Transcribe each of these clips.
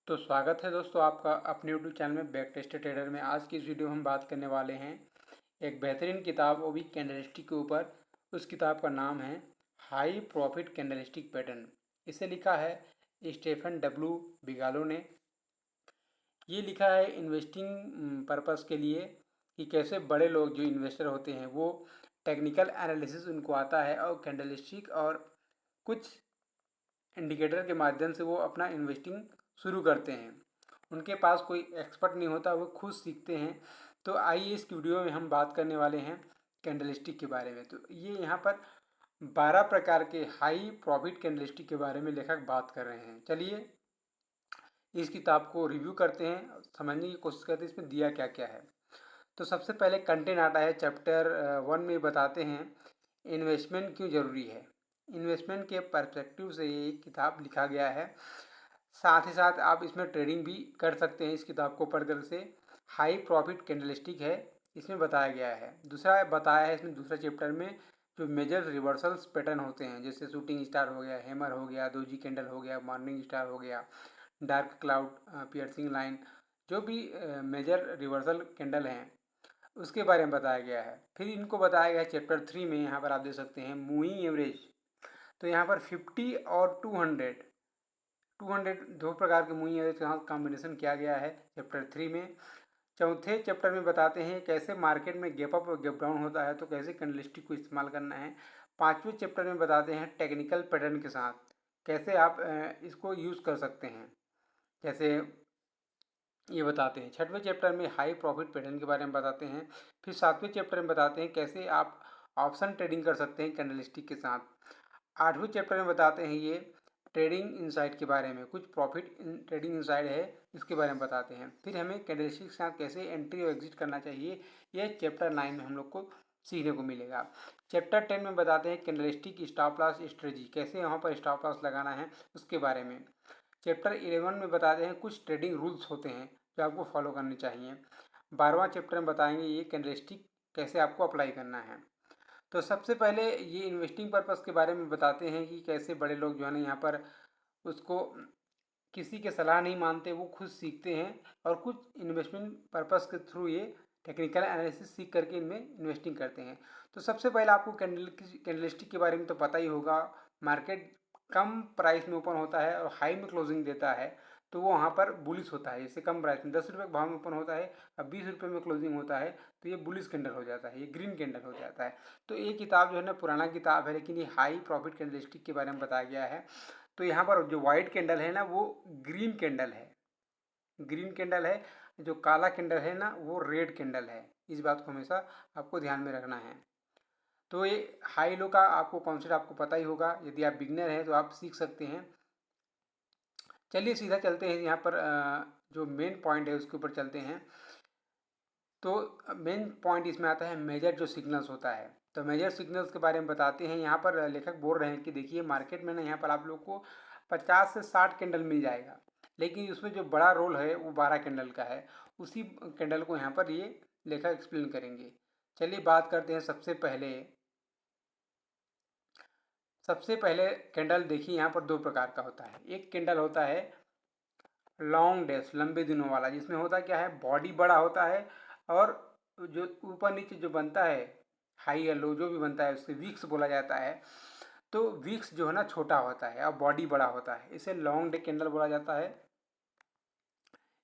तो स्वागत है दोस्तों आपका अपने यूट्यूब चैनल में बैक टेस्ट ट्रेडर में। आज की इस वीडियो में हम बात करने वाले हैं एक बेहतरीन किताब, वो भी कैंडलस्टिक के ऊपर। उस किताब का नाम है हाई प्रॉफिट कैंडलस्टिक पैटर्न। इसे लिखा है स्टीफन डब्ल्यू बिगालो ने। ये लिखा है इन्वेस्टिंग पर्पस के लिए कि कैसे बड़े लोग जो इन्वेस्टर होते हैं वो टेक्निकल एनालिसिस उनको आता है और कैंडलस्टिक और कुछ इंडिकेटर के माध्यम से वो अपना इन्वेस्टिंग शुरू करते हैं। उनके पास कोई एक्सपर्ट नहीं होता, वो खुद सीखते हैं। तो आइए इस वीडियो में हम बात करने वाले हैं कैंडलस्टिक के बारे में। तो ये यहाँ पर 12 प्रकार के हाई प्रॉफिट कैंडलस्टिक के बारे में लेखक बात कर रहे हैं। चलिए इस किताब को रिव्यू करते हैं, समझने की कोशिश करते हैं इसमें दिया क्या क्या है। तो सबसे पहले कंटेंट आता है चैप्टर 1 में। बताते हैं इन्वेस्टमेंट क्यों ज़रूरी है। इन्वेस्टमेंट के पर्सपेक्टिव से ये किताब लिखा गया है। साथ ही साथ आप इसमें ट्रेडिंग भी कर सकते हैं। इस किताब को पढ़कर से हाई प्रॉफिट कैंडलस्टिक है इसमें बताया गया है। दूसरा बताया है इसमें दूसरा चैप्टर में जो मेजर रिवर्सल्स पैटर्न होते हैं, जैसे शूटिंग स्टार हो गया, हैमर हो गया, दोजी कैंडल हो गया, मॉर्निंग स्टार हो गया, डार्क क्लाउड, पियर्सिंग लाइन, जो भी मेजर रिवर्सल कैंडल हैं उसके बारे में बताया गया है। फिर इनको बताया गया है चैप्टर 3 में। यहाँ पर आप देख सकते हैं मूविंग एवरेज। तो यहाँ पर 50 और 200 दो प्रकार के मूविंग एवरेज के साथ कॉम्बिनेशन किया गया है चैप्टर 3 में। चौथे चैप्टर में बताते हैं कैसे मार्केट में गैप अप और गैप डाउन होता है, तो कैसे कैंडलस्टिक को इस्तेमाल करना है। पाँचवें चैप्टर में बताते हैं टेक्निकल पैटर्न के साथ कैसे आप इसको यूज़ कर सकते हैं, जैसे ये बताते हैं। छठवें चैप्टर में हाई प्रॉफिट पैटर्न के बारे में बताते हैं। फिर सातवें चैप्टर में बताते हैं कैसे आप ऑप्शन ट्रेडिंग कर सकते हैं कैंडलस्टिक के साथ। आठवें चैप्टर में बताते हैं ये ट्रेडिंग इनसाइट के बारे में, कुछ प्रॉफिट ट्रेडिंग इनसाइट है इसके बारे में बताते हैं। फिर हमें कैंडलस्टिक के साथ कैसे एंट्री और एग्जिट करना चाहिए, यह चैप्टर 9 में हम लोग को सीखने को मिलेगा। चैप्टर 10 में बताते हैं कैंडलस्टिक स्टॉप लॉस स्ट्रेटजी, कैसे वहाँ पर स्टॉप लॉस लगाना है उसके बारे में। चैप्टर 11 में बताते हैं कुछ ट्रेडिंग रूल्स होते हैं जो आपको फॉलो करने चाहिए। 12वां चैप्टर में बताएंगे ये कैंडलस्टिक कैसे आपको अप्लाई करना है। तो सबसे पहले ये इन्वेस्टिंग पर्पस के बारे में बताते हैं कि कैसे बड़े लोग जो है ना यहाँ पर उसको किसी के सलाह नहीं मानते, वो खुद सीखते हैं और कुछ इन्वेस्टमेंट पर्पस के थ्रू ये टेक्निकल एनालिसिस सीख करके इनमें इन्वेस्टिंग करते हैं। तो सबसे पहले आपको कैंडलस्टिक के बारे में तो पता ही होगा। मार्केट कम प्राइस में ओपन होता है और हाई में क्लोजिंग देता है तो वो वहाँ पर बुलिश होता है। जैसे कम प्राइस में 10 रुपये के भाव में ओपन होता है, अब 20 रुपये में क्लोजिंग होता है तो ये बुलिश कैंडल हो जाता है, ये ग्रीन कैंडल हो जाता है। तो ये किताब जो है ना पुराना किताब है, लेकिन ये हाई प्रॉफिट कैंडलस्टिक के बारे में बताया गया है। तो यहाँ पर जो वाइट कैंडल है ना वो ग्रीन कैंडल है, ग्रीन कैंडल है। जो काला कैंडल है ना वो रेड कैंडल है। इस बात को हमेशा आपको ध्यान में रखना है। तो ये हाई लो का आपको कॉन्सेप्ट आपको पता ही होगा, यदि आप बिगनर हैं तो आप सीख सकते हैं। चलिए सीधा चलते हैं यहाँ पर जो मेन पॉइंट है उसके ऊपर चलते हैं। तो मेन पॉइंट इसमें आता है मेजर जो सिग्नल्स होता है। तो मेजर सिग्नल्स के बारे में बताते हैं। यहाँ पर लेखक बोल रहे हैं कि देखिए मार्केट में ना यहाँ पर आप लोग को 50 से 60 कैंडल मिल जाएगा, लेकिन उसमें जो बड़ा रोल है वो 12 कैंडल का है। उसी कैंडल को यहाँ पर ये लेखक एक्सप्लेन करेंगे। चलिए बात करते हैं। सबसे पहले कैंडल देखिए यहाँ पर दो प्रकार का होता है। एक कैंडल होता है लॉन्ग डेज, लंबे दिनों वाला, जिसमें होता क्या है बॉडी बड़ा होता है और जो ऊपर नीचे जो बनता है हाई या लो जो भी बनता है उससे विक्स बोला जाता है। तो विक्स जो है ना छोटा होता है और बॉडी बड़ा होता है, इसे लॉन्ग डे कैंडल बोला जाता है।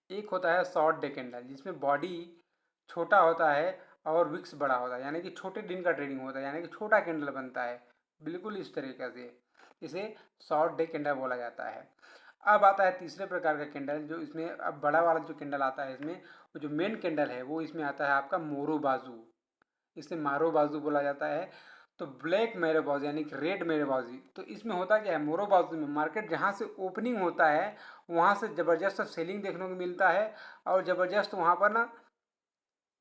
एक होता है शॉर्ट डे कैंडल जिसमें बॉडी छोटा होता है और विक्स बड़ा होता है, यानी कि छोटे दिन का ट्रेडिंग होता है, यानी कि छोटा कैंडल बनता है बिल्कुल इस तरीके से। इसे शॉर्ट डे कैंडल बोला जाता है। अब आता है तीसरे प्रकार का कैंडल, जो इसमें अब बड़ा वाला जो कैंडल आता है इसमें, वो जो मेन कैंडल है वो इसमें आता है आपका मोरो बाजू, इसे मारो बाजू बोला जाता है। तो ब्लैक मेरे बाजू यानी कि रेड मेरे बाजू, तो इसमें होता क्या है मोरो बाजू में मार्केट जहाँ से ओपनिंग होता है वहाँ से ज़बरदस्त सेलिंग देखने को मिलता है और ज़बरदस्त वहाँ पर ना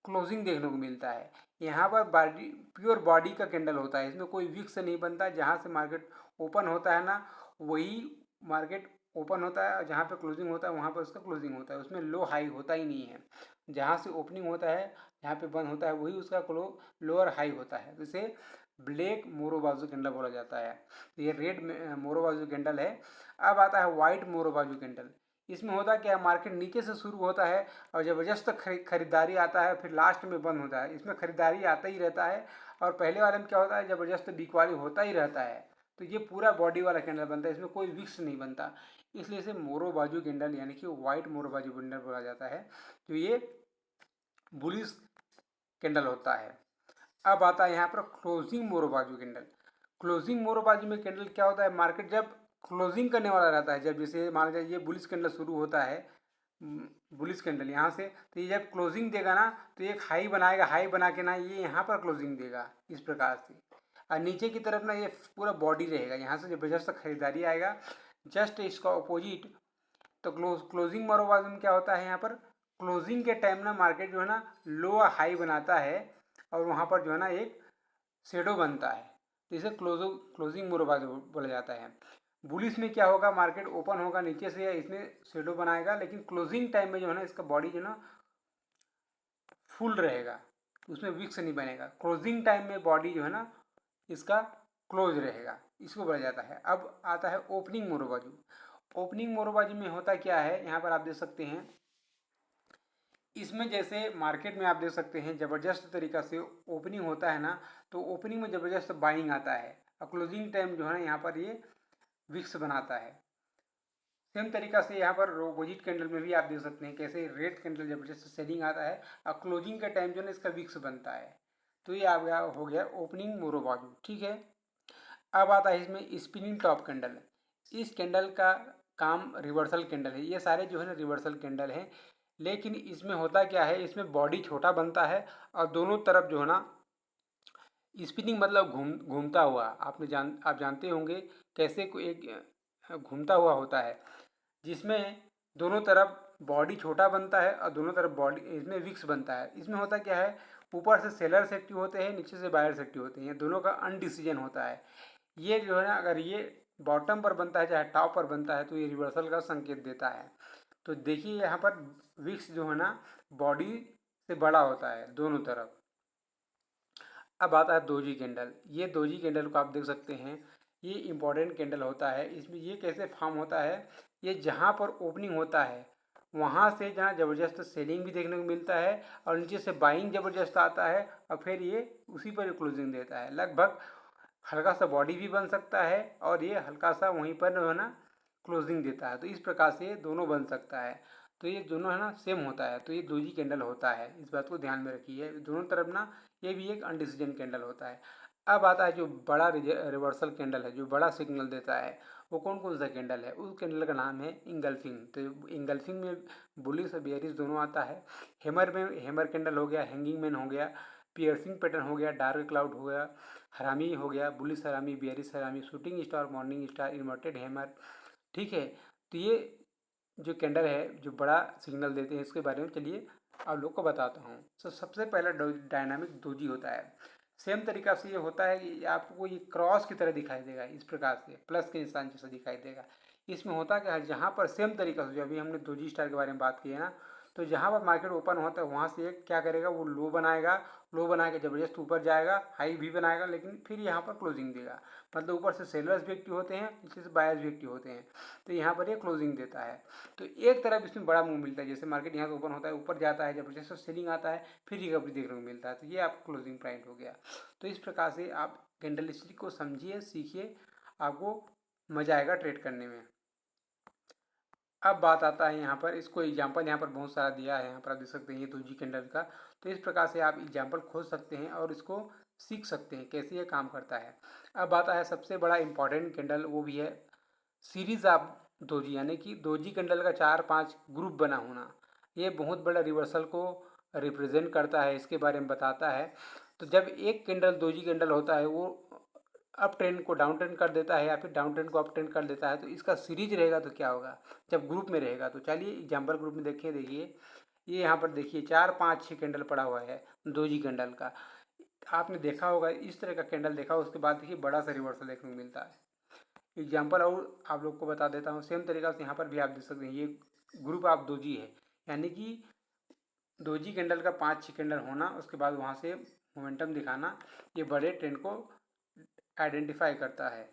क्लोजिंग देखने को मिलता है। यहाँ पर बॉडी प्योर बॉडी का कैंडल होता है, इसमें कोई विक्स नहीं बनता। जहाँ से मार्केट ओपन होता है ना वही मार्केट ओपन होता है और जहाँ पे क्लोजिंग होता है वहाँ पर उसका क्लोजिंग होता है, उसमें लो हाई होता ही नहीं है। जहाँ से ओपनिंग होता है जहाँ पे बंद होता है वही उसका लोअर हाई होता है। इसे ब्लैक मोरो बाजू कैंडल बोला जाता है। ये रेड मोरो बाजू कैंडल है। अब आता है वाइट मोरो बाजू कैंडल। इसमें होता क्या है, मार्केट नीचे से शुरू होता है और ज़बरदस्त खरीदारी आता है, फिर लास्ट में बंद होता है। इसमें खरीदारी आता ही रहता है और पहले वाले में क्या होता है, ज़बरदस्त बिकवाली होता ही रहता है। तो ये पूरा बॉडी वाला कैंडल बनता है, इसमें कोई विक्स नहीं बनता, इसलिए इसे मोरो बाजू कैंडल यानी कि वाइट मोरो बाजू कैंडल बोला जाता है। तो ये बुलिश कैंडल होता है। अब आता है यहाँ पर क्लोजिंग मोरो बाजू कैंडल। क्लोजिंग मोरो बाजू में कैंडल क्या होता है, मार्केट जब क्लोजिंग करने वाला रहता है, जब जैसे मान लीजिए ये बुलिश कैंडल शुरू होता है, बुलिश कैंडल यहाँ से, तो ये जब क्लोजिंग देगा ना तो एक हाई बनाएगा, हाई बना के ना ये यहाँ पर क्लोजिंग देगा इस प्रकार से, और नीचे की तरफ ना ये पूरा बॉडी रहेगा, यहाँ से जबरदस्त खरीदारी आएगा। जस्ट इसका अपोजिट तो क्लोजिंग मोरो बाजू में क्या होता है, यहाँ पर क्लोजिंग के टाइम ना मार्केट जो है ना लो हाई बनाता है और वहाँ पर जो है ना एक शेडो बनता है, तो इसे क्लोजिंग मोरो बाजू बोला जाता है। बुलिश में क्या होगा, मार्केट ओपन होगा नीचे से, इसमें शेडो बनाएगा, लेकिन क्लोजिंग टाइम में जो है ना इसका बॉडी जो है ना फुल रहेगा, उसमें विक्स नहीं बनेगा। क्लोजिंग टाइम में बॉडी जो है ना इसका क्लोज रहेगा, इसको बोला जाता है। अब आता है ओपनिंग मोरो बाजू। ओपनिंग मोरो बाजू में होता क्या है, यहाँ पर आप देख सकते हैं, इसमें जैसे मार्केट में आप देख सकते हैं ज़बरदस्त तरीका से ओपनिंग होता है ना, तो ओपनिंग में ज़बरदस्त बाइंग आता है और क्लोजिंग टाइम जो है ना यहाँ पर ये विक्स बनाता है। सेम तरीका से यहाँ पर अपोजिट कैंडल में भी आप देख सकते हैं कैसे रेड कैंडल जबरदस्त सेलिंग आता है और क्लोजिंग का टाइम जो है ना इसका विक्स बनता है। तो ये आ गया, हो गया ओपनिंग मोरो बाजू, ठीक है। अब आता है इसमें स्पिनिंग टॉप कैंडल। इस कैंडल का काम रिवर्सल कैंडल है, ये सारे जो है ना रिवर्सल कैंडल हैं, लेकिन इसमें होता क्या है, इसमें बॉडी छोटा बनता है और दोनों तरफ जो है ना स्पिनिंग मतलब घूमता हुआ, आप जानते होंगे कैसे को एक घूमता हुआ होता है, जिसमें दोनों तरफ बॉडी छोटा बनता है और दोनों तरफ बॉडी इसमें विक्स बनता है। इसमें होता क्या है, ऊपर से सेलर्स एक्टिव होते हैं, नीचे से बायर्स एक्टिव होते हैं, दोनों का अनडिसीजन होता है। ये जो है ना अगर ये बॉटम पर बनता है चाहे टॉप पर बनता है तो ये रिवर्सल का संकेत देता है। तो देखिए यहाँ पर विक्स जो है ना बॉडी से बड़ा होता है दोनों तरफ। अब आता है दोजी कैंडल। ये दोजी कैंडल को आप देख सकते हैं, ये इंपॉर्टेंट कैंडल होता है। इसमें ये कैसे फॉर्म होता है, ये जहाँ पर ओपनिंग होता है वहाँ से जहाँ ज़बरदस्त सेलिंग भी देखने को मिलता है और नीचे से बाइंग ज़बरदस्त आता है और फिर ये उसी पर क्लोजिंग देता है। लगभग हल्का सा बॉडी भी बन सकता है और ये हल्का सा वहीं पर जो है ना क्लोजिंग देता है, तो इस प्रकार से ये दोनों बन सकता है। तो ये दोनों है ना सेम होता है, तो ये दोजी कैंडल होता है, इस बात को ध्यान में रखिए। दोनों तरफ ना ये भी एक अनडिसीजन कैंडल होता है। अब आता है जो बड़ा रिवर्सल कैंडल है, जो बड़ा सिग्नल देता है, वो कौन कौन सा कैंडल है, उस कैंडल का नाम है इंगल्फिंग। तो इंगल्फिंग में बुलिश और बेयरिश दोनों आता है। हेमर में हेमर कैंडल हो गया, हैंगिंग मैन हो गया, पियर्सिंग पैटर्न हो गया, डार्क क्लाउड हो गया, हरामी हो गया, बुलिश हरामी, बेयरिश हरामी, shooting star, morning star, inverted hammer, ठीक है। तो ये जो कैंडल है जो बड़ा सिग्नल देते हैं इसके बारे में चलिए आप लोग को बताता हूँ। तो सबसे पहला डायनामिक दोजी होता है। सेम तरीका से ये होता है कि आपको ये क्रॉस की तरह दिखाई देगा, इस प्रकार से प्लस के निशान जैसा दिखाई देगा। इसमें होता क्या है, जहाँ पर सेम तरीका से जो अभी हमने दोजी स्टार के बारे में बात की है ना, तो जहाँ पर मार्केट ओपन होता है वहाँ से एक क्या करेगा, वो लो बनाएगा, लो बना के ज़बरदस्त ऊपर जाएगा, हाई भी बनाएगा, लेकिन फिर यहाँ पर क्लोजिंग देगा। मतलब ऊपर से सेलर्स भी एक्टिव होते हैं, नीचे से बायर्स भी एक्टिव होते हैं, तो यहाँ पर ये क्लोजिंग देता है। तो एक तरफ इसमें बड़ा मूव मिलता है, जैसे मार्केट यहाँ से ओपन होता है, ऊपर जाता है, ज़बरदस्त सेलिंग आता है, फिर रिकवरी देखने को मिलता है, तो ये आपका क्लोजिंग पॉइंट हो गया। तो इस प्रकार से आप कैंडल स्टिक को समझिए, सीखिए, आपको मज़ा आएगा ट्रेड करने में। अब बात आता है यहाँ पर, इसको एग्जाम्पल यहाँ पर बहुत सारा दिया है, यहाँ पर आप देख सकते हैं ये दोजी कैंडल का। तो इस प्रकार से आप एग्जाम्पल खोज सकते हैं और इसको सीख सकते हैं कैसे ये काम करता है। अब आता है सबसे बड़ा इंपॉर्टेंट कैंडल, वो भी है सीरीज ऑफ दोजी, यानी कि दोजी कैंडल का 4-5 ग्रुप बना होना। ये बहुत बड़ा रिवर्सल को रिप्रेजेंट करता है, इसके बारे में बताता है। तो जब एक कैंडल दोजी कैंडल होता है वो अप ट्रेंड को डाउन ट्रेंड कर देता है या फिर डाउन ट्रेंड को अप ट्रेंड कर देता है, तो इसका सीरीज रहेगा तो क्या होगा, जब ग्रुप में रहेगा। तो चलिए एग्जाम्पल ग्रुप में देखिए ये यहाँ पर देखिए 4-5-6 कैंडल पड़ा हुआ है दोजी कैंडल का। आपने देखा होगा इस तरह का कैंडल देखा, उसके बाद देखिए बड़ा सा रिवर्सल देखने को मिलता है। एग्जाम्पल और आप लोग को बता देता हूँ, सेम तरीका से यहाँ पर भी आप देख सकते हैं ये ग्रुप ऑफ दोजी है, यानी कि दोजी कैंडल का 5-6 कैंडल होना, उसके बाद वहाँ से मोमेंटम दिखाना, ये बड़े ट्रेंड को आइडेंटिफाई करता है।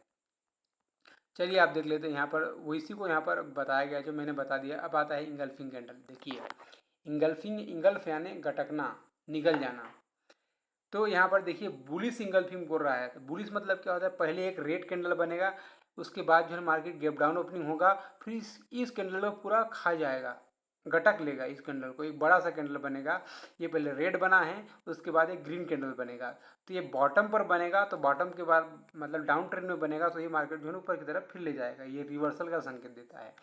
चलिए आप देख लेते हैं यहाँ पर, वो इसी को यहाँ पर बताया गया जो मैंने बता दिया। अब आता है इंगल्फिंग कैंडल। देखिए इंगल्फिंग, इंगल्फ यानी गटकना, निगल जाना। तो यहाँ पर देखिए बुलिश इंगल्फिंग बोल रहा है। तो बुलिश मतलब क्या होता है, पहले एक रेड कैंडल बनेगा, उसके बाद जो है मार्केट गैप डाउन ओपनिंग होगा, फिर इस कैंडल को पूरा खा जाएगा, गटक लेगा इस कैंडल को। एक बड़ा सा कैंडल बनेगा, ये पहले रेड बना है, उसके बाद एक ग्रीन कैंडल बनेगा। तो ये बॉटम पर बनेगा, तो बॉटम के बाद मतलब डाउन ट्रेंड में बनेगा, तो ये मार्केट जो है ऊपर की तरफ फिर ले जाएगा, ये रिवर्सल का संकेत देता है।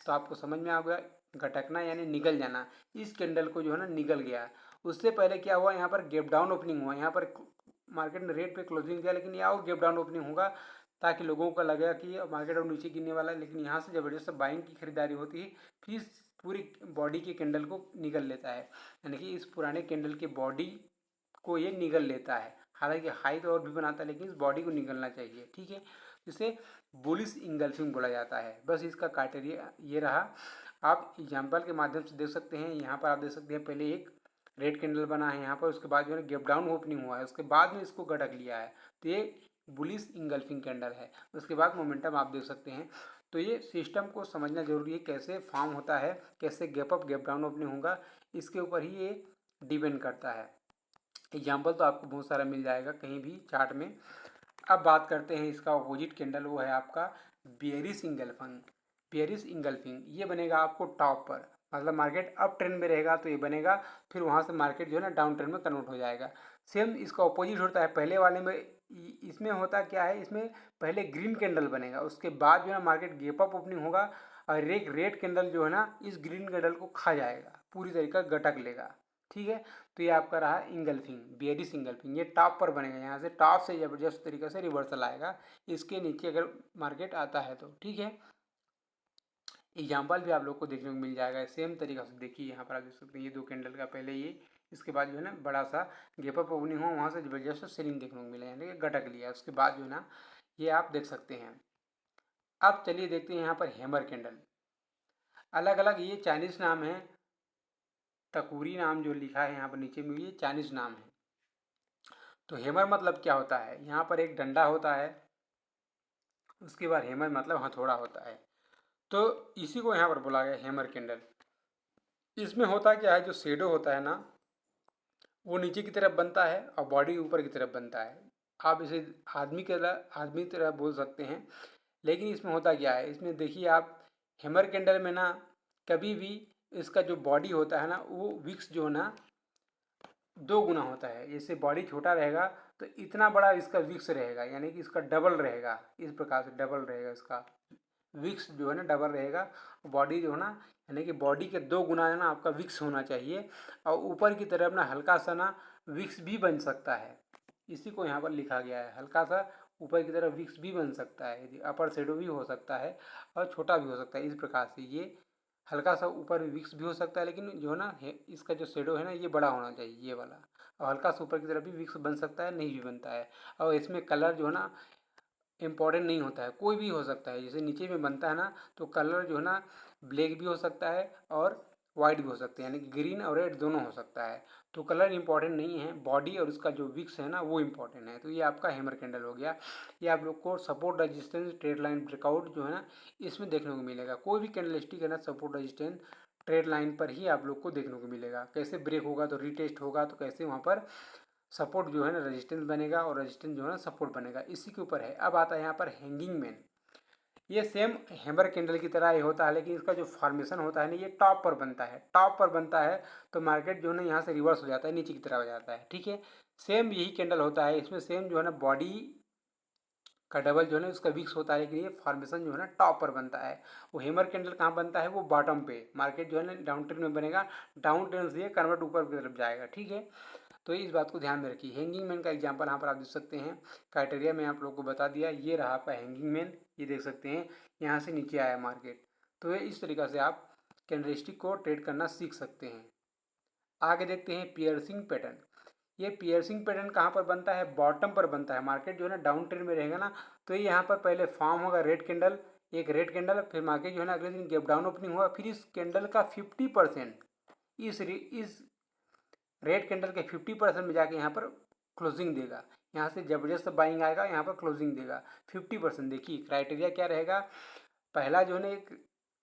तो आपको समझ में आ गया, घटकना यानी निगल जाना। इस कैंडल को जो है ना निगल गया। उससे पहले क्या हुआ, यहाँ पर गैप डाउन ओपनिंग हुआ, यहाँ पर मार्केट ने रेट पे क्लोजिंग दिया, लेकिन यहाँ और गैप डाउन ओपनिंग होगा, ताकि लोगों को लगेगा कि मार्केट अब नीचे गिरने वाला है, लेकिन यहाँ से जबरदस्त बाइंग की खरीदारी होती है, फिर पूरी बॉडी के कैंडल को निगल लेता है, यानी कि इस पुराने कैंडल के बॉडी को ये निगल लेता है। हालांकि हाई तो और भी बनाता है, लेकिन इस बॉडी को निगलना चाहिए, ठीक है। इसे बुलिश इंगल्फिंग बोला जाता है। बस इसका क्राइटेरिया ये रहा। आप एग्जाम्पल के माध्यम से देख सकते हैं। यहाँ पर आप देख सकते हैं पहले एक रेड कैंडल बना है यहाँ पर, उसके बाद जो है गैप डाउन ओपनिंग हुआ है, उसके बाद में इसको गटक लिया है, तो ये बुलिश इंगल्फिंग कैंडल है। उसके बाद मोमेंटम आप देख सकते हैं। तो ये सिस्टम को समझना जरूरी है, कैसे फॉर्म होता है, कैसे gap up gap down opening होगा, इसके ऊपर ही ये डिपेंड करता है। एग्जाम्पल तो आपको बहुत सारा मिल जाएगा कहीं भी चार्ट में। अब बात करते हैं इसका अपोजिट कैंडल, वो है आपका बेयरिश इंगल्फिंग। बेयरिश इंगल्फिंग ये बनेगा आपको टॉप पर, मतलब मार्केट अप ट्रेंड में रहेगा तो ये बनेगा, फिर वहाँ से मार्केट जो है ना डाउन ट्रेंड में कन्वर्ट हो जाएगा। सेम इसका अपोजिट होता है पहले वाले में। इसमें होता क्या है, इसमें पहले ग्रीन कैंडल बनेगा, उसके बाद जो है मार्केट गैप अप ओपनिंग होगा, और एक रेड कैंडल जो है ना इस ग्रीन कैंडल को खा जाएगा, पूरी तरीका गटक लेगा, ठीक है। तो ये आपका रहा इंगल्फिंग, बेयरिश इंगल्फिंग। ये टॉप पर बनेगा, यहाँ से टॉप से जबरदस्त तरीके से रिवर्सल आएगा इसके नीचे अगर मार्केट आता है तो, ठीक है। एग्जाम्पल भी आप लोग को देखने को मिल जाएगा सेम तरीका से। देखिए यहाँ पर आप देख सकते हैं ये दो कैंडल का पहले ये, इसके बाद जो है ना बड़ा सा गैप अप ओपनिंग हुआ, वहाँ से जबरदस्त सेलिंग देखने को मिला, यानी कि गटक लिया, उसके बाद जो है ना ये आप देख सकते हैं। अब चलिए देखते हैं यहाँ पर हैमर कैंडल। अलग अलग ये चाइनीज नाम है, टकूरी नाम जो लिखा है यहाँ पर नीचे में, ये चाइनीज नाम है। तो हैमर मतलब क्या होता है, यहाँ पर एक डंडा होता है, उसके बाद हैमर मतलब हथौड़ा होता है। तो इसी को यहाँ पर बोला गया हैमर कैंडल। इसमें होता क्या है, जो शेडो होता है ना वो नीचे की तरफ बनता है और बॉडी ऊपर की तरफ बनता है। आप इसे आदमी की तरह बोल सकते हैं। लेकिन इसमें होता क्या है, इसमें देखिए आप हैमर कैंडल में ना कभी भी इसका जो बॉडी होता है ना वो विक्स जो है ना दो गुना होता है। जैसे बॉडी छोटा रहेगा तो इतना बड़ा इसका विक्स रहेगा, यानी कि इसका डबल रहेगा, इस प्रकार से डबल रहेगा इसका विक्स जो है ना, डबल रहेगा। बॉडी जो है ना, यानी कि बॉडी के दो गुना है ना आपका विक्स होना चाहिए, और ऊपर की तरफ ना हल्का सा ना विक्स भी बन सकता है। इसी को यहाँ पर लिखा गया है, हल्का सा ऊपर की तरफ विक्स भी बन सकता है, यदि अपर शेडो भी हो सकता है और छोटा भी हो सकता है। इस प्रकार से ये हल्का सा ऊपर विक्स भी हो सकता है, लेकिन जो है ना इसका जो शेडो है ना ये बड़ा होना चाहिए, ये वाला। और हल्का सा ऊपर की तरफ भी विक्स बन सकता है, नहीं भी बनता है। और इसमें कलर जो है ना इम्पॉर्टेंट नहीं होता है, कोई भी हो सकता है। जैसे नीचे में बनता है ना तो कलर जो है ना ब्लैक भी हो सकता है और वाइट भी हो सकते हैं, यानी कि ग्रीन और रेड दोनों हो सकता है। तो कलर इंपॉर्टेंट नहीं है, बॉडी और उसका जो विक्स है ना वो इंपॉर्टेंट है। तो ये आपका हैमर कैंडल हो गया। ये आप लोग को support resistance trade line breakout जो है ना इसमें देखने को मिलेगा। कोई भी कैंडल स्टिक है ना सपोर्ट रेजिस्टेंस ट्रेड लाइन पर ही आप लोग को देखने को मिलेगा। कैसे ब्रेक होगा तो रीटेस्ट होगा, तो कैसे वहाँ पर सपोर्ट जो है ना रेजिस्टेंस बनेगा, और रेजिस्टेंस जो है ना सपोर्ट बनेगा, इसी के ऊपर है। अब आता है यहाँ पर हैंगिंग मैन। ये सेम हैमर कैंडल की तरह ही होता है, लेकिन इसका जो फॉर्मेशन होता है ना ये टॉप पर बनता है। टॉप पर बनता है तो मार्केट जो है ना यहाँ से रिवर्स हो जाता है, नीचे की तरफ आ जाता है, ठीक है। सेम यही कैंडल होता है, इसमें सेम जो है ना बॉडी का डबल जो है ना उसका विक्स होता है, लेकिन ये फॉर्मेशन जो है ना टॉप पर बनता है। वो हैमर कैंडल कहाँ बनता है, वो बॉटम पे। मार्केट जो है ना डाउन ट्रेंड में बनेगा, डाउन ट्रेंड से कन्वर्ट ऊपर की तरफ जाएगा, ठीक है। तो इस बात को ध्यान में रखिए। हैंगिंग मैन का एग्जांपल यहाँ पर आप देख सकते हैं, क्राइटेरिया में आप लोग को बता दिया। ये रहा आपका हैंगिंग मैन, ये देख सकते हैं यहाँ से नीचे आया मार्केट। तो ये इस तरीक़ा से आप कैंडलस्टिक को ट्रेड करना सीख सकते हैं। आगे देखते हैं पियर्सिंग पैटर्न। ये पियर्सिंग पैटर्न कहाँ पर बनता है, बॉटम पर बनता है। मार्केट जो है ना डाउन ट्रेंड में रहेगा ना तो ये यहाँ पर पहले फॉर्म होगा रेड कैंडल, एक रेड कैंडल, फिर मार्केट जो है ना अगले दिन गैप डाउन ओपनिंग होगा, फिर इस कैंडल का 50% इस रेड कैंडल के 50% में जाके यहाँ पर क्लोजिंग देगा, यहाँ से ज़बरदस्त बाइंग आएगा, यहाँ पर क्लोजिंग देगा 50%। देखिए क्राइटेरिया क्या रहेगा, पहला जो है ना एक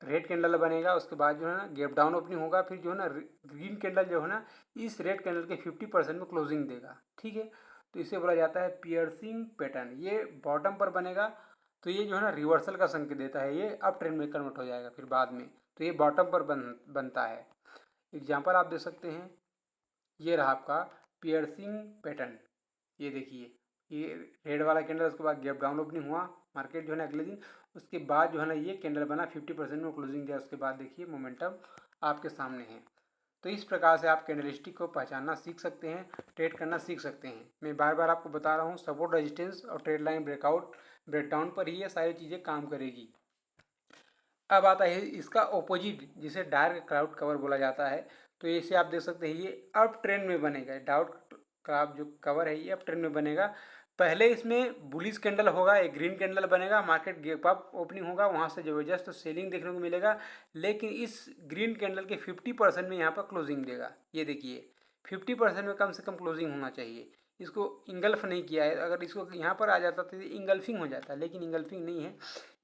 रेड कैंडल बनेगा, उसके बाद जो है ना गैप डाउन ओपनिंग होगा, फिर जो है ना ग्रीन कैंडल जो है ना इस रेड कैंडल के 50% में क्लोजिंग देगा। ठीक है, तो इसे बोला जाता है पियर्सिंग पैटर्न। ये बॉटम पर बनेगा तो ये जो है ना रिवर्सल का संकेत देता है, ये अप ट्रेंड में कन्वर्ट हो जाएगा फिर बाद में, तो ये बॉटम पर बनता है। एग्जाम्पल आप दे सकते हैं, ये रहा आपका पियर्सिंग पैटर्न। ये देखिए ये रेड वाला कैंडल, उसके बाद गैप डाउन ओपनिंग हुआ, मार्केट जो है ना अगले दिन, उसके बाद जो है ना ये कैंडल बना 50% में क्लोजिंग दिया, उसके बाद देखिए मोमेंटम आपके सामने है। तो इस प्रकार से आप कैंडलस्टिक को पहचानना सीख सकते हैं, ट्रेड करना सीख सकते हैं। मैं बार बार आपको बता रहा हूँ, सपोर्ट रेजिस्टेंस और ट्रेड लाइन ब्रेकआउट ब्रेकडाउन पर ही ये सारी चीज़ें काम करेगी। अब आता है इसका ऑपोजिट, जिसे डार्क क्लाउड कवर बोला जाता है। तो इसे आप देख सकते हैं, ये अप ट्रेंड में बनेगा। डार्क क्लाउड जो कवर है ये अप ट्रेंड में बनेगा। पहले इसमें बुलिश कैंडल होगा, एक ग्रीन कैंडल बनेगा, मार्केट गैप अप ओपनिंग होगा, वहाँ से ज़बरदस्त सेलिंग देखने को मिलेगा, लेकिन इस ग्रीन कैंडल के 50% में यहाँ पर क्लोजिंग देगा। ये देखिए 50% में कम से कम क्लोजिंग होना चाहिए। इसको इंगल्फ नहीं किया है, अगर इसको यहाँ पर आ जाता तो इंगल्फिंग हो जाता, लेकिन इंगल्फिंग नहीं है।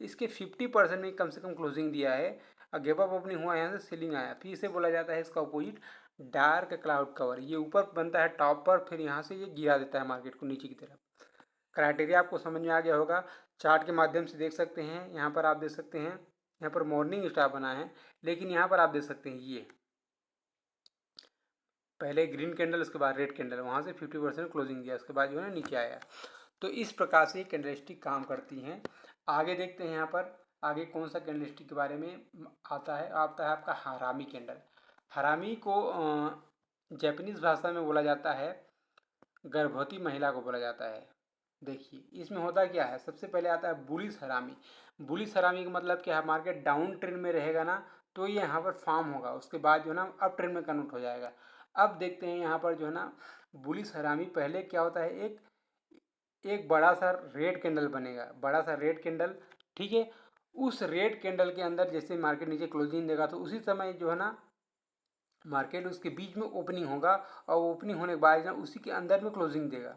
इसके 50% में कम से कम क्लोजिंग दिया है, गैप अप ओपनिंग हुआ, यहाँ से सेलिंग आया, फिर इसे बोला जाता है इसका अपोजिट डार्क क्लाउड कवर। ये ऊपर बनता है टॉप पर, फिर यहाँ से ये गिरा देता है मार्केट को नीचे की तरफ। क्राइटेरिया आपको समझ में आ गया होगा, चार्ट के माध्यम से देख सकते हैं। यहाँ पर आप देख सकते हैं, यहाँ पर मॉर्निंग स्टार बना है, लेकिन यहाँ पर आप देख सकते हैं ये पहले ग्रीन कैंडल, उसके बाद रेड कैंडल, वहाँ से 50% क्लोजिंग दिया, उसके बाद जो है ना नीचे आया। तो इस प्रकार से कैंडलस्टिक काम करती हैं। आगे देखते हैं यहाँ पर आगे कौन सा कैंडलस्टिक के बारे में आता है आपका हरामी कैंडल। हरामी को जापानीज भाषा में बोला जाता है, गर्भवती महिला को बोला जाता है। देखिए इसमें होता क्या है, सबसे पहले आता है बुलिश हरामी। बुलिश हरामी का मतलब क्या है, मार्केट डाउन ट्रेंड में रहेगा ना तो ये यहाँ पर फॉर्म होगा, उसके बाद जो है ना अप ट्रेंड में कन्वर्ट हो जाएगा। अब देखते हैं यहाँ पर जो है ना बुलिश हरामी, पहले क्या होता है, एक बड़ा सा रेड कैंडल बनेगा, बड़ा सा रेड कैंडल। ठीक है, उस रेड कैंडल के अंदर जैसे मार्केट नीचे क्लोजिंग देगा तो उसी समय जो है ना मार्केट उसके बीच में ओपनिंग होगा, और ओपनिंग होने के बाद ना उसी के अंदर में क्लोजिंग देगा।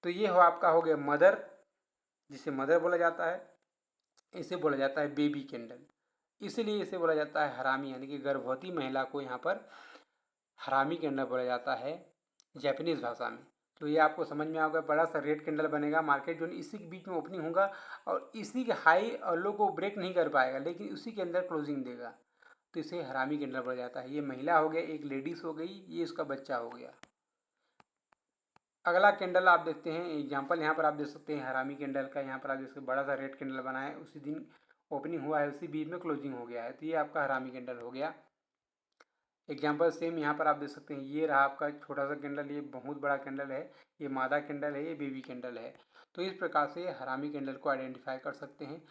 तो ये आपका हो गया मदर, जिसे मदर बोला जाता है। इसे बोला जाता है बेबी कैंडल, इसलिए इसे बोला जाता है हरामी, यानी कि गर्भवती महिला को यहाँ पर हरामी कैंडल बोला जाता है जापानीज भाषा में। तो ये आपको समझ में आएगा, बड़ा सा रेड कैंडल बनेगा, मार्केट जो है इसी के बीच में ओपनिंग होगा और इसी के हाई और लो को ब्रेक नहीं कर पाएगा, लेकिन उसी के अंदर क्लोजिंग देगा, तो इसे हरामी कैंडल बोला जाता है। ये महिला हो गया, एक लेडीज हो गई, ये इसका बच्चा हो गया। अगला कैंडल आप देखते हैं, एग्जाम्पल यहाँ पर आप देख सकते हैं हरामी कैंडल का। यहाँ पर आप देख सकते हैं बड़ा सा रेड कैंडल बना है, उसी दिन ओपनिंग हुआ है, उसी बीच में क्लोजिंग हो गया है, तो ये आपका हरामी कैंडल हो गया। एग्जाम्पल सेम यहाँ पर आप देख सकते हैं, ये रहा आपका छोटा सा कैंडल, ये बहुत बड़ा कैंडल है, ये मादा कैंडल है, ये बेबी कैंडल है। तो इस प्रकार से हरामी कैंडल को आइडेंटिफाई कर सकते हैं।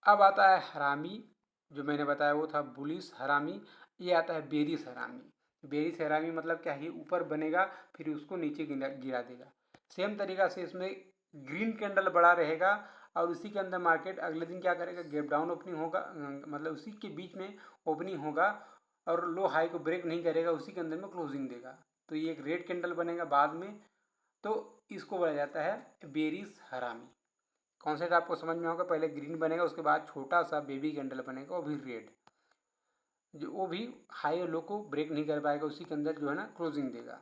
अब आता है हरामी, जो मैंने बताया वो था बुलिश हरामी। ये आता है बेरिश हरामी। बेरिश हरामी मतलब क्या है, ऊपर बनेगा फिर उसको नीचे गिरा देगा। सेम तरीका से इसमें ग्रीन कैंडल बड़ा रहेगा और उसी के अंदर मार्केट अगले दिन क्या करेगा, गैप डाउन ओपनिंग होगा, मतलब उसी के बीच में ओपनिंग होगा और लो हाई को ब्रेक नहीं करेगा, उसी के अंदर में क्लोजिंग देगा। तो ये एक रेड कैंडल बनेगा बाद में, तो इसको बोला जाता है बेरिश हरामी। कॉन्सेप्ट आपको समझ में होगा, पहले ग्रीन बनेगा, उसके बाद छोटा सा बेबी कैंडल बनेगा, वो भी रेड, जो वो भी हाई और लो को ब्रेक नहीं कर पाएगा, उसी के अंदर जो है ना क्लोजिंग देगा।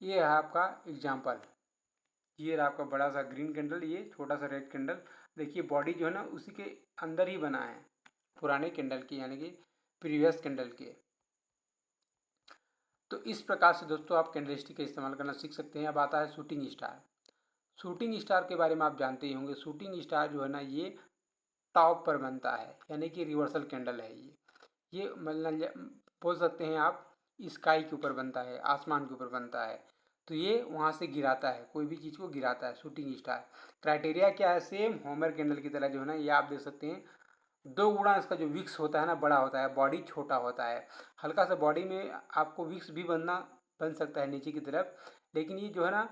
ये है आपका एग्जाम्पल। ये रहा आपका बड़ा सा ग्रीन कैंडल, ये छोटा सा रेड कैंडल। देखिए बॉडी जो है ना उसी के अंदर ही बना है, पुराने कैंडल की, यानी कि प्रीवियस कैंडल के। तो इस प्रकार से दोस्तों आप कैंडलस्टिक का इस्तेमाल करना सीख सकते हैं। अब आता है शूटिंग स्टार। शूटिंग स्टार के बारे में आप जानते ही होंगे। शूटिंग स्टार जो है ना ये टॉप पर बनता है, यानी कि रिवर्सल कैंडल है ये मतलब बोल सकते हैं आप स्काई के ऊपर बनता है, आसमान के ऊपर बनता है। तो ये वहाँ से गिराता है, कोई भी चीज़ को गिराता है शूटिंग स्टार। क्राइटेरिया क्या है, सेम होमर कैंडल की तरह जो है ना, ये आप देख सकते हैं दो गुना इसका जो विक्स होता है ना बड़ा होता है, बॉडी छोटा होता है। हल्का सा बॉडी में आपको विक्स भी बन सकता है नीचे की तरफ, लेकिन ये जो है ना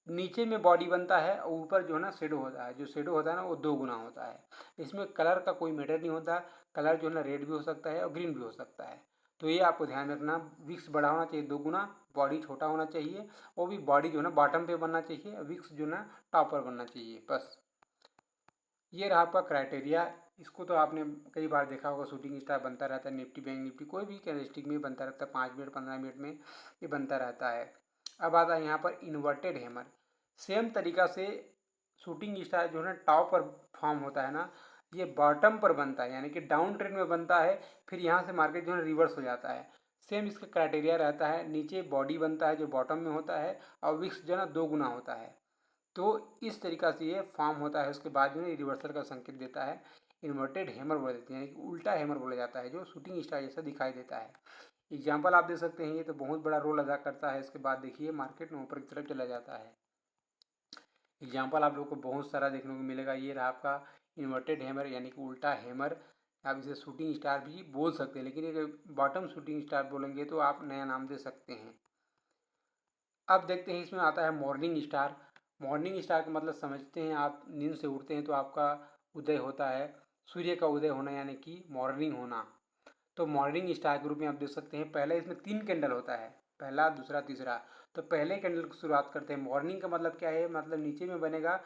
नीचे में बॉडी बनता है और ऊपर जो है ना शेडो होता है। जो शेडो होता है ना वो दो गुना होता है। इसमें कलर का कोई मैटर नहीं होता, कलर जो है ना रेड भी हो सकता है और ग्रीन भी हो सकता है। तो ये आपको ध्यान रखना, विक्स बड़ा होना चाहिए 2 गुना, बॉडी छोटा होना चाहिए, वो भी बॉडी जो है ना बॉटम पे बनना चाहिए, विक्स जो ना टॉप पर बनना चाहिए। बस ये रहा आपका क्राइटेरिया। इसको तो आपने कई बार देखा होगा, शूटिंग स्टार बनता रहता है, निफ्टी बैंक निफ्टी कोई भी कैंडलस्टिक में बनता रहता है, 5 मिनट 15 मिनट में ये बनता रहता है। अब आता है यहाँ पर इन्वर्टेड हैमर। सेम तरीका से शूटिंग स्टार जो है ना टॉप पर फॉर्म होता है ना, ये बॉटम पर बनता है, यानी कि डाउन ट्रेंड में बनता है, फिर यहाँ से मार्केट जो है रिवर्स हो जाता है। सेम इसका क्राइटेरिया रहता है, नीचे बॉडी बनता है जो बॉटम में होता है, और विक्स जो है ना 2 गुना होता है। तो इस तरीका से ये फॉर्म होता है, उसके बाद जो है रिवर्सल का संकेत देता है, इन्वर्टेड हैमर बोला जाता है, यानी कि उल्टा हैमर बोला जाता है, जो शूटिंग स्टार जैसा दिखाई देता है। एग्जाम्पल आप दे सकते हैं, ये तो बहुत बड़ा रोल अदा करता है। इसके बाद देखिए मार्केट में ऊपर की तरफ चला जाता है। एग्जाम्पल आप लोग को बहुत सारा देखने को मिलेगा। ये रहा आपका इन्वर्टेड हैमर, यानी कि उल्टा हैमर। आप इसे शूटिंग स्टार भी बोल सकते हैं, लेकिन एक बॉटम शूटिंग स्टार बोलेंगे तो आप नया नाम दे सकते हैं। अब देखते हैं इसमें आता है मॉर्निंग स्टार। मॉर्निंग स्टार का मतलब समझते हैं, आप नींद से उठते हैं तो आपका उदय होता है, सूर्य का उदय होना यानी कि मॉर्निंग होना। तो मॉर्निंग स्टार के रूप में आप देख सकते हैं। पहले इसमें 3 कैंडल होता है, पहला दूसरा तीसरा। तो पहले कैंडल की शुरुआत करते हैं। मॉर्निंग का मतलब क्या है, मतलब नीचे में बनेगा,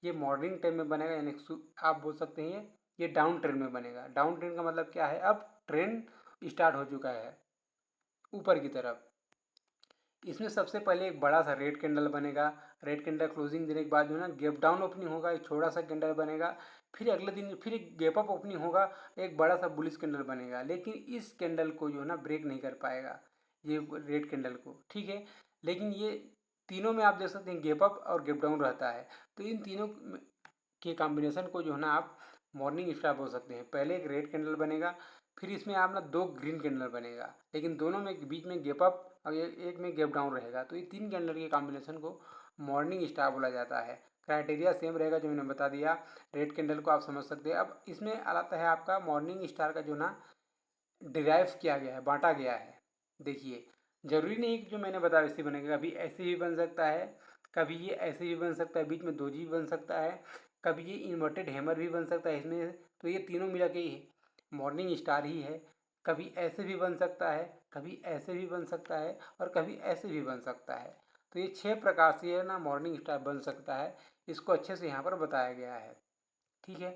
ये मॉर्निंग टाइम में बनेगा, यानी आप बोल सकते हैं ये डाउन ट्रेंड में बनेगा। डाउन ट्रेंड का मतलब क्या है, अब ट्रेंड स्टार्ट हो चुका है ऊपर की तरफ। इसमें सबसे पहले एक बड़ा सा रेड कैंडल बनेगा। रेड कैंडल क्लोजिंग देने के बाद जो है ना गैप डाउन ओपनिंग होगा, एक छोटा सा कैंडल बनेगा। फिर अगले दिन फिर एक गैप अप ओपनिंग होगा, एक बड़ा सा बुलिश कैंडल बनेगा। लेकिन इस कैंडल को जो है ना ब्रेक नहीं कर पाएगा ये रेड कैंडल को, ठीक है। लेकिन ये तीनों में आप देख सकते हैं गैप अप और गैप डाउन रहता है। तो इन तीनों के कॉम्बिनेशन को जो है ना आप मॉर्निंग स्टार बोल सकते हैं। पहले एक रेड कैंडल बनेगा, फिर इसमें आप ना 2 ग्रीन कैंडल बनेगा, लेकिन दोनों में बीच में गैप अप और एक में गैप डाउन रहेगा। तो ये 3 कैंडल के कॉम्बिनेशन को मॉर्निंग स्टार बोला जाता है। क्राइटेरिया सेम रहेगा जो मैंने बता दिया। रेड कैंडल को आप समझ सकते हैं। अब इसमें आता है आपका मॉर्निंग स्टार का जो ना डिराइव किया गया है, बांटा गया है। देखिए जरूरी नहीं कि जो मैंने बताया वैसे बनेगा, कभी ऐसे भी बन सकता है, कभी ये ऐसे भी बन सकता है, बीच में 2 जी बन सकता है, कभी ये इन्वर्टेड हैमर भी बन सकता है इसमें। तो ये तीनों मिला के मॉर्निंग स्टार ही है। कभी ऐसे भी बन सकता है, कभी ऐसे भी बन सकता है, और कभी ऐसे भी बन सकता है। तो ये 6 प्रकार से है ना मॉर्निंग स्टार बन सकता है। इसको अच्छे से यहाँ पर बताया गया है, ठीक है।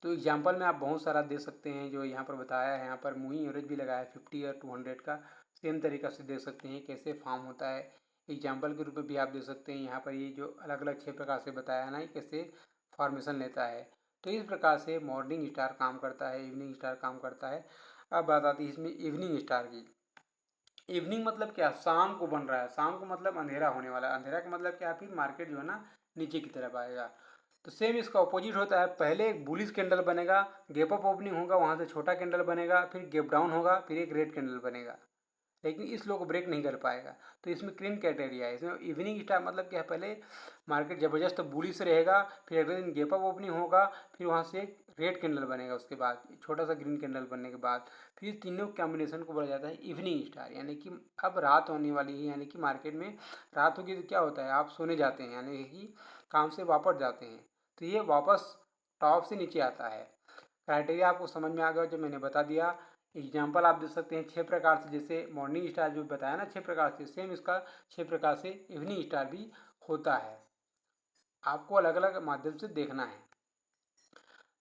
तो एग्जाम्पल में आप बहुत सारा दे सकते हैं जो यहाँ पर बताया है। यहाँ पर मूविंग एवरेज भी लगाया है 50 और 200 का। सेम तरीका से देख सकते हैं कैसे फॉर्म होता है। एग्जाम्पल के रूप में भी आप देख सकते हैं यहाँ पर ये जो अलग अलग 6 प्रकार से बताया है ना, कैसे फॉर्मेशन लेता है। तो इस प्रकार से मॉर्निंग स्टार काम करता है, इवनिंग स्टार काम करता है। अब बात आती है इसमें इवनिंग स्टार की। इवनिंग मतलब क्या, शाम को बन रहा है। शाम को मतलब अंधेरा होने वाला है। अंधेरा का मतलब क्या है, फिर मार्केट जो है ना नीचे की तरफ आएगा। तो सेम इसका अपोजिट होता है। पहले एक बुलिश कैंडल बनेगा, गैप अप ओपनिंग होगा, वहाँ से छोटा कैंडल बनेगा, फिर गैप डाउन होगा, फिर एक रेड कैंडल बनेगा, लेकिन इस लो को ब्रेक नहीं कर पाएगा। तो इसमें क्लीन क्राइटेरिया है। इसमें इवनिंग स्टार मतलब क्या है, पहले मार्केट ज़बरदस्त बुलिश रहेगा, फिर अगले दिन गैप अप ओपनिंग होगा, फिर वहाँ से एक रेड कैंडल बनेगा, उसके बाद छोटा सा ग्रीन कैंडल बनने के बाद फिर तीनों कॉम्बिनेशन को बोला जाता है इवनिंग स्टार। यानी कि अब रात होने वाली है, यानी कि मार्केट में रात होगी तो क्या होता है, आप सोने जाते हैं, यानी कि काम से वापस जाते हैं, तो ये वापस टॉप से नीचे आता है। क्राइटेरिया आपको समझ में आ गया जो मैंने बता दिया। एग्जाम्पल आप दे सकते हैं 6 प्रकार से, जैसे मॉर्निंग स्टार जो बताया ना 6 प्रकार से, सेम इसका 6 प्रकार से इवनिंग स्टार भी होता है। आपको अलग अलग माध्यम से देखना है।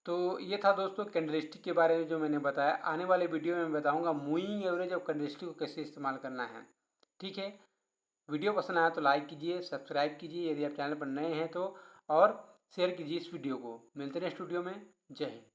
तो ये था दोस्तों कैंडलस्टिक के बारे में जो मैंने बताया। आने वाले वीडियो में मैं बताऊंगा मूविंग एवरेज और कैंडलस्टिक को कैसे इस्तेमाल करना है, ठीक है। वीडियो पसंद आया तो लाइक कीजिए, सब्सक्राइब कीजिए यदि आप चैनल पर नए हैं तो, और शेयर कीजिए इस वीडियो को। मिलते हैं नेक्स्ट वीडियो में। जय हिंद।